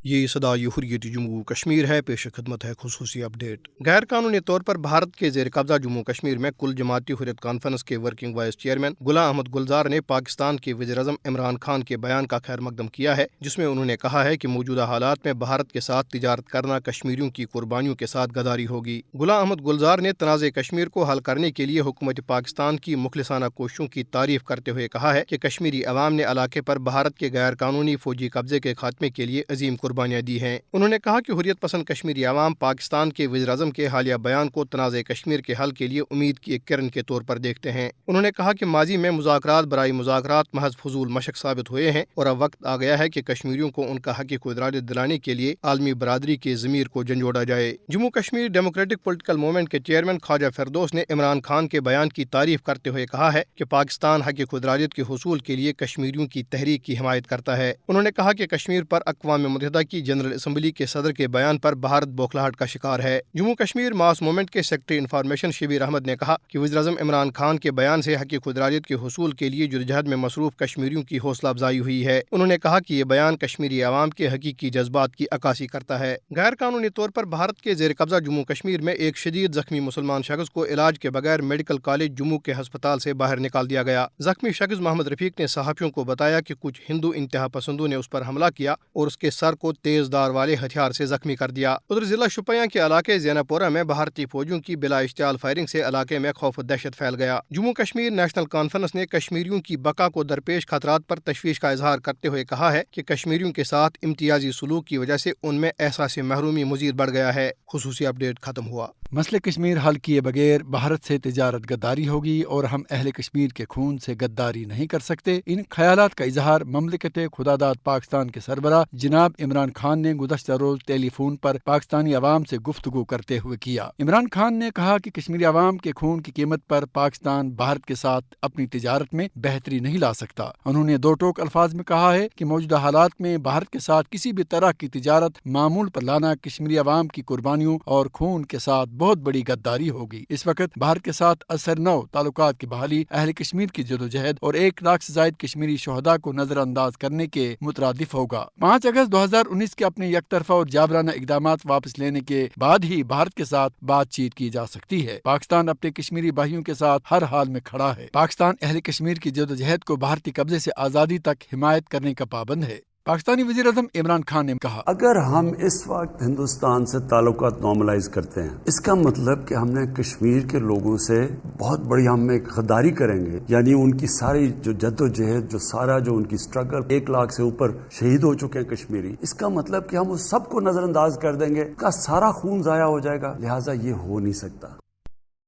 یہ صدا حریت جموں کشمیر ہے، پیش خدمت ہے خصوصی اپ ڈیٹ۔ غیر قانونی طور پر بھارت کے زیر قبضہ جموں کشمیر میں کل جماعتی حریت کانفرنس کے working vice chairman Ghulam Ahmad گلزار نے پاکستان کے وزیر اعظم عمران خان کے بیان کا خیر مقدم کیا ہے، جس میں انہوں نے کہا ہے کہ موجودہ حالات میں بھارت کے ساتھ تجارت کرنا کشمیریوں کی قربانیوں کے ساتھ غداری ہوگی۔ غلام احمد گلزار نے تنازع کشمیر کو حل کرنے کے لیے حکومت پاکستان کی مخلصانہ کوششوں کی تعریف کرتے ہوئے کہا ہے کہ کشمیری عوام نے علاقے پر بھارت کے غیر قانونی فوجی قبضے کے خاتمے کے لیے عظیم قربانیاں دی ہیں۔ انہوں نے کہا کہ حریت پسند کشمیری عوام پاکستان کے وزیر اعظم کے حالیہ بیان کو تنازع کشمیر کے حل کے لیے امید کی ایک کرن کے طور پر دیکھتے ہیں۔ انہوں نے کہا کہ ماضی میں مذاکرات برائے مذاکرات محض فضول مشق ثابت ہوئے ہیں اور اب وقت آ گیا ہے کہ کشمیریوں کو ان کا حق خود ارادی دلانے کے لیے عالمی برادری کے ضمیر کو جھنجھوڑا جائے۔ Jammu Kashmir democratic political movement کے چیئرمین خواجہ فردوس نے عمران خان کے بیان کی تعریف کرتے ہوئے کہا ہے کہ پاکستان حق خود ارادیت کے حصول کے لیے کشمیریوں کی تحریک کی حمایت کرتا ہے۔ انہوں نے کہا کہ کشمیر پر اقوام متحدہ کی جنرل اسمبلی کے صدر کے بیان پر بھارت بوکھلاہٹ کا شکار ہے۔ جموں کشمیر ماس موومنٹ کے سیکرٹری انفارمیشن شبیر احمد نے کہا کہ وزیر اعظم عمران خان کے بیان سے حق خود ارادیت کے حصول کے لیے جدوجہد میں مصروف کشمیریوں کی حوصلہ افزائی ہوئی ہے۔ انہوں نے کہا کہ یہ بیان کشمیری عوام کے حقیقی جذبات کی عکاسی کرتا ہے۔ غیر قانونی طور پر بھارت کے زیر قبضہ جموں کشمیر میں ایک شدید زخمی مسلمان شخص کو علاج کے بغیر میڈیکل کالج جموں کے ہسپتال سے باہر نکال دیا گیا۔ زخمی شخص محمد رفیق نے صحافیوں کو بتایا کہ کچھ ہندو انتہا پسندوں نے اس پر حملہ کیا اور اس کے سر کو تیز دھار والے ہتھیار سے زخمی کر دیا۔ ادھر ضلع شوپیاں کے علاقے زینہ پورہ میں بھارتی فوجیوں کی بلا اشتعال فائرنگ سے علاقے میں خوف و دہشت پھیل گیا۔ جموں کشمیر نیشنل کانفرنس نے کشمیریوں کی بقا کو درپیش خطرات پر تشویش کا اظہار کرتے ہوئے کہا ہے کہ کشمیریوں کے ساتھ امتیازی سلوک کی وجہ سے ان میں احساس محرومی مزید بڑھ گیا ہے۔ خصوصی اپ ڈیٹ ختم ہوا۔ مسئلہ کشمیر حل کیے بغیر بھارت سے تجارت غداری ہوگی اور ہم اہل کشمیر کے خون سے غداری نہیں کر سکتے۔ ان خیالات کا اظہار مملکت خداداد پاکستان کے سربراہ جناب عمران خان نے گزشتہ روز ٹیلی فون پر پاکستانی عوام سے گفتگو کرتے ہوئے کیا۔ عمران خان نے کہا کہ کشمیری عوام کے خون کی قیمت پر پاکستان بھارت کے ساتھ اپنی تجارت میں بہتری نہیں لا سکتا۔ انہوں نے دو ٹوک الفاظ میں کہا ہے کہ موجودہ حالات میں بھارت کے ساتھ کسی بھی طرح کی تجارت معمول پر لانا کشمیری عوام کی قربانیوں اور خون کے ساتھ بہت بڑی غداری ہوگی۔ اس وقت بھارت کے ساتھ اثر نو تعلقات کی بحالی اہل کشمیر کی جدوجہد اور 1 لاکھ سے زائد کشمیری شہداء کو نظر انداز کرنے کے مترادف ہوگا۔ 5 اگست 2019 کے اپنے یک طرفہ اور جابرانہ اقدامات واپس لینے کے بعد ہی بھارت کے ساتھ بات چیت کی جا سکتی ہے۔ پاکستان اپنے کشمیری بھائیوں کے ساتھ ہر حال میں کھڑا ہے۔ پاکستان اہل کشمیر کی جدوجہد کو بھارتی قبضے سے آزادی تک حمایت کرنے کا پابند ہے۔ پاکستانی وزیر اعظم عمران خان نے کہا، اگر ہم اس وقت ہندوستان سے تعلقات نارملائز کرتے ہیں، اس کا مطلب کہ ہم نے کشمیر کے لوگوں سے بہت بڑی ہم ایک غداری کریں گے، یعنی ان کی ساری جو جدوجہد، جو ان کی سٹرگل، 1 لاکھ سے اوپر شہید ہو چکے ہیں کشمیری، اس کا مطلب کہ ہم اس سب کو نظر انداز کر دیں گے، کا سارا خون ضائع ہو جائے گا، لہٰذا یہ ہو نہیں سکتا۔